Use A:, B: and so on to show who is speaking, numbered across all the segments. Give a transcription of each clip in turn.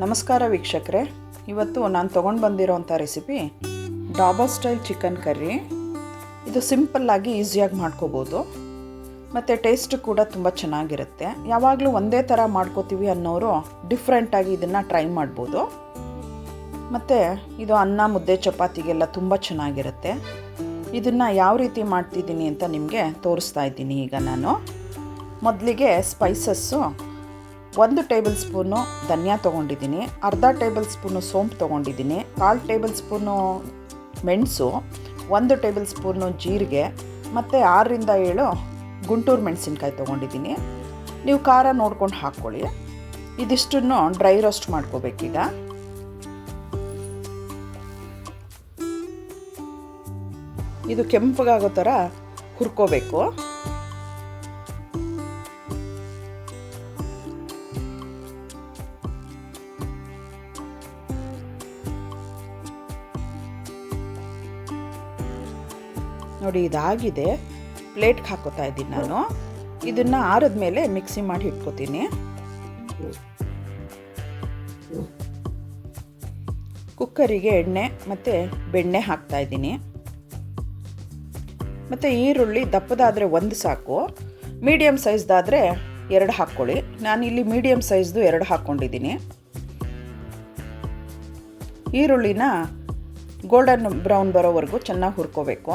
A: ನಮಸ್ಕಾರ ವೀಕ್ಷಕರೇ, ಇವತ್ತು ನಾನು ತೊಗೊಂಡು ಬಂದಿರೋಂಥ recipe dhaba style chicken curry. ಇದು ಸಿಂಪಲ್ಲಾಗಿ ಈಸಿಯಾಗಿ ಮಾಡ್ಕೋಬೋದು ಮತ್ತು ಟೇಸ್ಟ್ ಕೂಡ ತುಂಬ ಚೆನ್ನಾಗಿರುತ್ತೆ. ಯಾವಾಗಲೂ ಒಂದೇ ಥರ ಮಾಡ್ಕೋತೀವಿ ಅನ್ನೋರು ಡಿಫ್ರೆಂಟಾಗಿ ಇದನ್ನು ಟ್ರೈ ಮಾಡ್ಬೋದು. ಮತ್ತು ಇದು ಅನ್ನ ಮುದ್ದೆ ಚಪಾತಿಗೆಲ್ಲ ತುಂಬ ಚೆನ್ನಾಗಿರುತ್ತೆ. ಇದನ್ನು ಯಾವ ರೀತಿ ಮಾಡ್ತಿದ್ದೀನಿ ಅಂತ ನಿಮಗೆ ತೋರಿಸ್ತಾ ಇದ್ದೀನಿ. ಈಗ ನಾನು ಮೊದಲಿಗೆ ಸ್ಪೈಸಸ್ಸು 1 ಟೇಬಲ್ ಸ್ಪೂನು ಧನಿಯಾ ತೊಗೊಂಡಿದ್ದೀನಿ, ಅರ್ಧ ಟೇಬಲ್ ಸ್ಪೂನು ಸೋಂಪು ತೊಗೊಂಡಿದ್ದೀನಿ, 1/4 ಟೇಬಲ್ ಸ್ಪೂನು ಮೆಣಸು, 1 ಟೇಬಲ್ ಸ್ಪೂನು ಜೀರಿಗೆ ಮತ್ತು 6ರಿಂದ 7 ಗುಂಟೂರು ಮೆಣಸಿನ್ಕಾಯಿ ತೊಗೊಂಡಿದ್ದೀನಿ. ನೀವು ಖಾರ ನೋಡ್ಕೊಂಡು ಹಾಕ್ಕೊಳ್ಳಿ. ಇದಿಷ್ಟನ್ನು ಡ್ರೈ ರೋಸ್ಟ್ ಮಾಡ್ಕೋಬೇಕೀಗ. ಇದು ಕೆಂಪಗಾಗೋ ಥರ ಹುರ್ಕೋಬೇಕು. ನೋಡಿ, ಇದಾಗಿದೆ. ಪ್ಲೇಟ್ಗೆ ಹಾಕೋತಾ ಇದ್ದೀನಿ ನಾನು. ಇದನ್ನು ಆರಿದ ಮೇಲೆ ಮಿಕ್ಸಿ ಮಾಡಿ ಇಟ್ಕೋತೀನಿ. ಕುಕ್ಕರಿಗೆ ಎಣ್ಣೆ ಮತ್ತು ಬೆಣ್ಣೆ ಹಾಕ್ತಾ ಇದ್ದೀನಿ. ಮತ್ತು ಈರುಳ್ಳಿ ದಪ್ಪದಾದರೆ 1 ಸಾಕು, ಮೀಡಿಯಮ್ ಸೈಜ್ದಾದರೆ 2 ಹಾಕ್ಕೊಳ್ಳಿ. ನಾನಿಲ್ಲಿ ಮೀಡಿಯಮ್ ಸೈಜ್ದು 2 ಹಾಕ್ಕೊಂಡಿದ್ದೀನಿ. ಈರುಳ್ಳಿನ ಗೋಲ್ಡನ್ ಬ್ರೌನ್ ಬರೋವರೆಗೂ ಚೆನ್ನಾಗಿ ಹುರ್ಕೋಬೇಕು.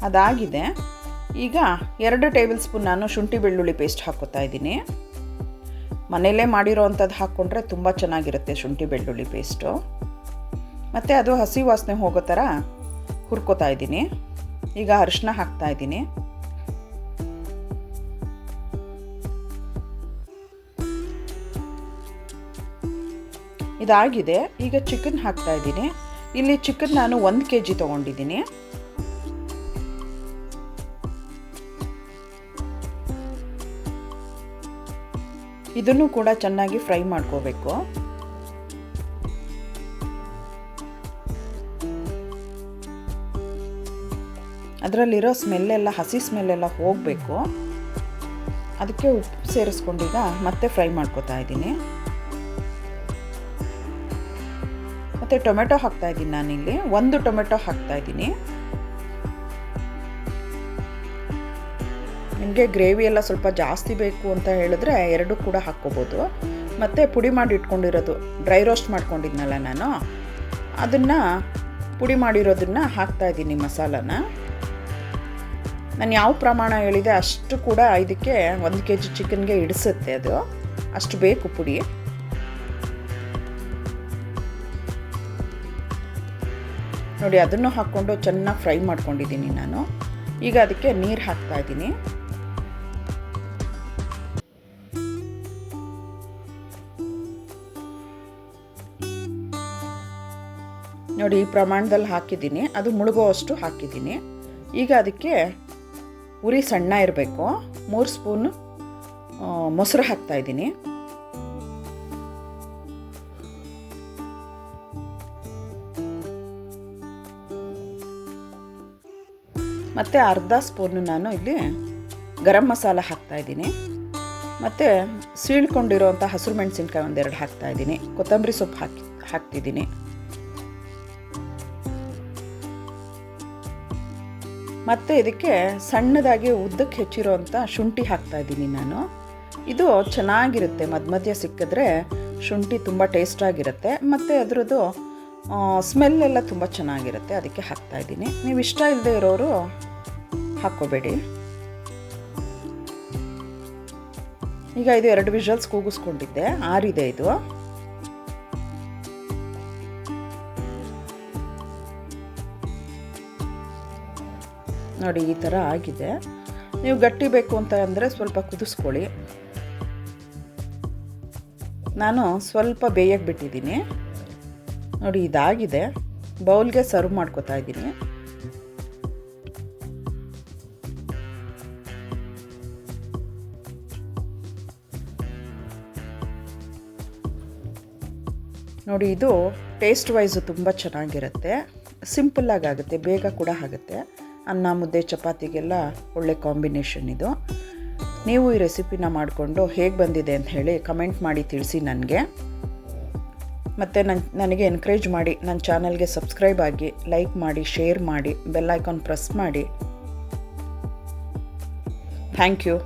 A: ಅದಾಗಿದೆ. ಈಗ 2 ಟೇಬಲ್ ಸ್ಪೂನ್ ನಾನು ಶುಂಠಿ ಬೆಳ್ಳುಳ್ಳಿ ಪೇಸ್ಟ್ ಹಾಕ್ಕೋತಾ ಇದ್ದೀನಿ. ಮನೆಯಲ್ಲೇ ಮಾಡಿರೋ ಅಂಥದ್ದು ಹಾಕ್ಕೊಂಡ್ರೆ ತುಂಬ ಚೆನ್ನಾಗಿರುತ್ತೆ ಶುಂಠಿ ಬೆಳ್ಳುಳ್ಳಿ ಪೇಸ್ಟು. ಮತ್ತು ಅದು ಹಸಿ ವಾಸನೆ ಹೋಗೋ ಥರ ಹುರ್ಕೋತಾ ಇದ್ದೀನಿ. ಈಗ ಅರಿಶಿನ ಹಾಕ್ತಾ ಇದ್ದೀನಿ. ಇದಾಗಿದೆ. ಈಗ ಚಿಕನ್ ಹಾಕ್ತಾ ಇದ್ದೀನಿ. ಇಲ್ಲಿ ಚಿಕನ್ ನಾನು 1 kg ತೊಗೊಂಡಿದ್ದೀನಿ. ಇದನ್ನು ಕೂಡ ಚೆನ್ನಾಗಿ ಫ್ರೈ ಮಾಡ್ಕೋಬೇಕು. ಅದರಲ್ಲಿರೋ ಸ್ಮೆಲ್ಲೆಲ್ಲ, ಹಸಿ ಸ್ಮೆಲ್ಲೆಲ್ಲ ಹೋಗಬೇಕು. ಅದಕ್ಕೆ ಉಪ್ಪು ಸೇರಿಸ್ಕೊಂಡೀಗ ಮತ್ತೆ ಫ್ರೈ ಮಾಡ್ಕೋತಾ ಇದ್ದೀನಿ. ಮತ್ತು ಟೊಮೆಟೊ ಹಾಕ್ತಾ ಇದ್ದೀನಿ. ನಾನಿಲ್ಲಿ 1 ಟೊಮೆಟೊ ಹಾಕ್ತಾ ಇದ್ದೀನಿ. ನಿಮಗೆ ಗ್ರೇವಿ ಎಲ್ಲ ಸ್ವಲ್ಪ ಜಾಸ್ತಿ ಬೇಕು ಅಂತ ಹೇಳಿದ್ರೆ 2 ಕೂಡ ಹಾಕ್ಕೋಬೋದು. ಮತ್ತು ಪುಡಿ ಮಾಡಿ ಇಟ್ಕೊಂಡಿರೋದು, ಡ್ರೈ ರೋಸ್ಟ್ ಮಾಡ್ಕೊಂಡಿದ್ನಲ್ಲ ನಾನು, ಅದನ್ನು ಪುಡಿ ಮಾಡಿರೋದನ್ನು ಹಾಕ್ತಾಯಿದ್ದೀನಿ ಮಸಾಲಾನ. ನಾನು ಯಾವ ಪ್ರಮಾಣ ಹೇಳಿದೆ ಅಷ್ಟು ಕೂಡ ಇದಕ್ಕೆ 1 kg ಚಿಕನ್ಗೆ ಇಡಿಸುತ್ತೆ. ಅದು ಅಷ್ಟು ಬೇಕು ಪುಡಿ. ನೋಡಿ, ಅದನ್ನು ಹಾಕ್ಕೊಂಡು ಚೆನ್ನಾಗಿ ಫ್ರೈ ಮಾಡ್ಕೊಂಡಿದ್ದೀನಿ ನಾನು. ಈಗ ಅದಕ್ಕೆ ನೀರು ಹಾಕ್ತಾಯಿದ್ದೀನಿ. ನೋಡಿ, ಈ ಪ್ರಮಾಣದಲ್ಲಿ ಹಾಕಿದ್ದೀನಿ. ಅದು ಮುಳುಗೋವಷ್ಟು ಹಾಕಿದ್ದೀನಿ. ಈಗ ಅದಕ್ಕೆ ಉರಿ ಸಣ್ಣ ಇರಬೇಕು. 3 ಸ್ಪೂನು ಮೊಸರು ಹಾಕ್ತಾಯಿದ್ದೀನಿ. ಮತ್ತು ಅರ್ಧ ಸ್ಪೂನು ನಾನು ಇಲ್ಲಿ ಗರಂ ಮಸಾಲ ಹಾಕ್ತಾಯಿದ್ದೀನಿ. ಮತ್ತು ಸೀಳ್ಕೊಂಡಿರೋಂಥ ಹಸಿರು ಮೆಣಸಿನ್ಕಾಯಿ 1-2 ಹಾಕ್ತಾಯಿದ್ದೀನಿ. ಕೊತ್ತಂಬರಿ ಸೊಪ್ಪು ಹಾಕ್ತಿದ್ದೀನಿ. ಮತ್ತು ಇದಕ್ಕೆ ಸಣ್ಣದಾಗಿ ಉದ್ದಕ್ಕೆ ಹೆಚ್ಚಿರೋಂಥ ಶುಂಠಿ ಹಾಕ್ತಾಯಿದ್ದೀನಿ ನಾನು. ಇದು ಚೆನ್ನಾಗಿರುತ್ತೆ, ಮಧ್ಯ ಸಿಕ್ಕಿದ್ರೆ ಶುಂಠಿ ತುಂಬ ಟೇಸ್ಟಾಗಿರುತ್ತೆ. ಮತ್ತು ಅದರದ್ದು ಸ್ಮೆಲ್ಲೆಲ್ಲ ತುಂಬ ಚೆನ್ನಾಗಿರುತ್ತೆ. ಅದಕ್ಕೆ ಹಾಕ್ತಾಯಿದ್ದೀನಿ. ನೀವು ಇಷ್ಟ ಇಲ್ಲದೆ ಇರೋರು ಹಾಕ್ಕೋಬೇಡಿ. ಈಗ ಇದು 2 ವಿಷಲ್ಸ್ ಕೂಗಿಸ್ಕೊಂಡಿದ್ದೆ, ಆರಿದೆ ಇದು. ನೋಡಿ, ಈ ಥರ ಆಗಿದೆ. ನೀವು ಗಟ್ಟಿ ಬೇಕು ಅಂತ ಅಂದರೆ ಸ್ವಲ್ಪ ಕುದಿಸ್ಕೊಳ್ಳಿ. ನಾನು ಸ್ವಲ್ಪ ಬೇಯಕ್ಕೆ ಬಿಟ್ಟಿದ್ದೀನಿ. ನೋಡಿ, ಇದಾಗಿದೆ. ಬೌಲ್ಗೆ ಸರ್ವ್ ಮಾಡ್ಕೋತಾ ಇದ್ದೀನಿ. ನೋಡಿ, ಇದು ಟೇಸ್ಟ್ ವೈಸು ತುಂಬ ಚೆನ್ನಾಗಿರುತ್ತೆ. ಸಿಂಪಲ್ಲಾಗುತ್ತೆ, ಬೇಗ ಕೂಡ ಆಗುತ್ತೆ. ಅನ್ನ ಮುದ್ದೆ ಚಪಾತಿಗೆಲ್ಲ ಒಳ್ಳೆ ಕಾಂಬಿನೇಷನ್ ಇದು. ನೀವು ಈ ರೆಸಿಪಿನ ಮಾಡಿಕೊಂಡು ಹೇಗೆ ಬಂದಿದೆ ಅಂತ ಹೇಳಿ ಕಮೆಂಟ್ ಮಾಡಿ ತಿಳಿಸಿ ನನಗೆ. ಮತ್ತು ನನಗೆ ಎನ್ಕರೇಜ್ ಮಾಡಿ ನನ್ನ ಚಾನಲ್ಗೆ ಸಬ್ಸ್ಕ್ರೈಬ್ ಆಗಿ, ಲೈಕ್ ಮಾಡಿ, ಶೇರ್ ಮಾಡಿ, ಬೆಲ್ ಐಕಾನ್ ಪ್ರೆಸ್ ಮಾಡಿ. Thank you.